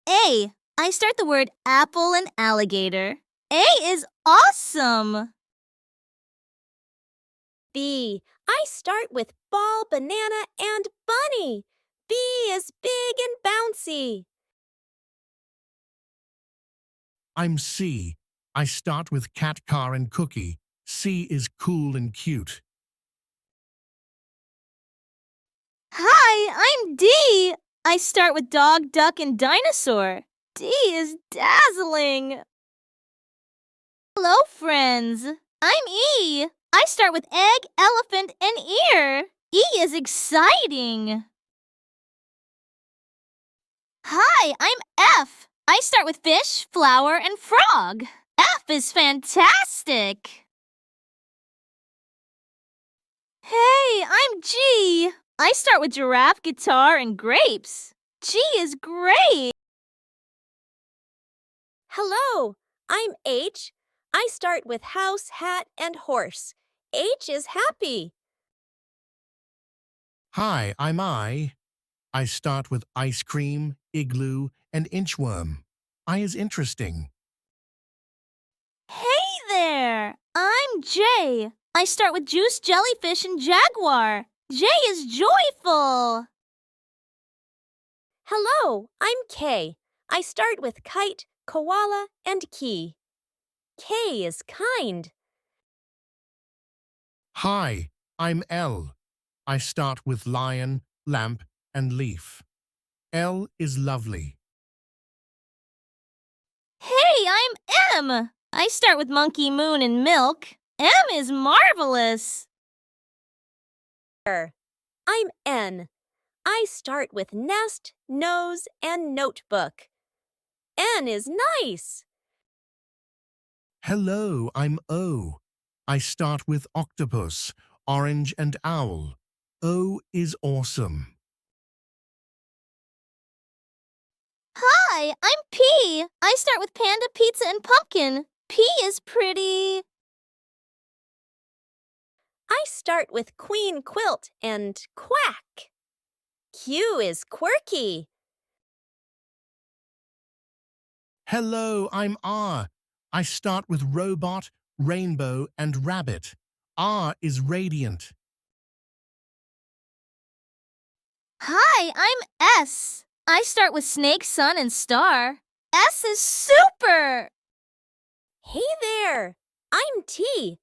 A. I start the word apple and alligator. A is awesome. B. I start with ball, banana, and bunny. B is big and bouncy. I'm C. I start with cat, car, and cookie. C is cool and cute. Hi, I'm D. I start with dog, duck, and dinosaur. D is dazzling. Hello, friends. I'm E. I start with egg, elephant, and ear. E is exciting. Hi, I'm F. I start with fish, flower, and frog. F is fantastic. Hey, I'm G. I start with giraffe, guitar, and grapes. G is great. Hello, I'm H. I start with house, hat, and horse. H is happy. Hi, I'm I. I start with ice cream, igloo, and inchworm. I is interesting. Hey there! I'm J. I start with juice, jellyfish, and jaguar. J is joyful. Hello, I'm K. I start with kite, koala, and key. K is kind. Hi, I'm L. I start with lion, lamp, and leaf. L is lovely. Hey, I'm M. I start with monkey, moon, and milk. M is marvelous. I'm N. I start with nest, nose, and notebook. N is nice. Hello, I'm O. I start with octopus, orange, and owl. O is awesome. Hi, I'm P. I start with panda, pizza, and pumpkin. P is pretty. I start with queen, quilt, and quack. Q is quirky. Hello, I'm R. I start with robot, rainbow, and rabbit. R is radiant. Hi, I'm S. I start with snake, sun, and star. S is super. Hey there, I'm T.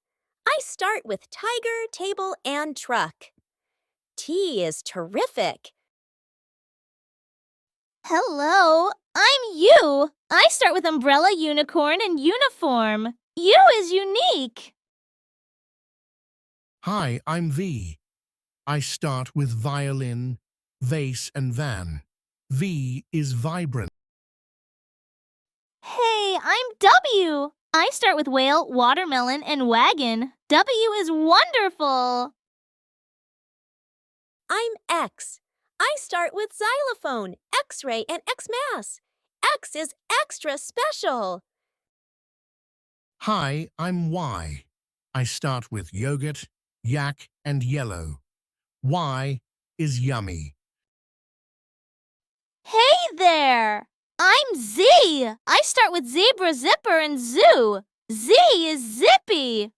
I start with tiger, table, and truck. T is terrific. Hello, I'm U. I start with umbrella, unicorn, and uniform. U is unique. Hi, I'm V. I start with violin, vase, and van. V is vibrant. Hey, I'm W. I start with whale, watermelon, and wagon. W is wonderful. I'm X. I start with xylophone, X-ray, and X-mass. X is extra special. Hi, I'm Y. I start with yogurt, yak, and yellow. Y is yummy. Hey there! I'm Z. I start with zebra, zipper, and zoo. Z is zippy.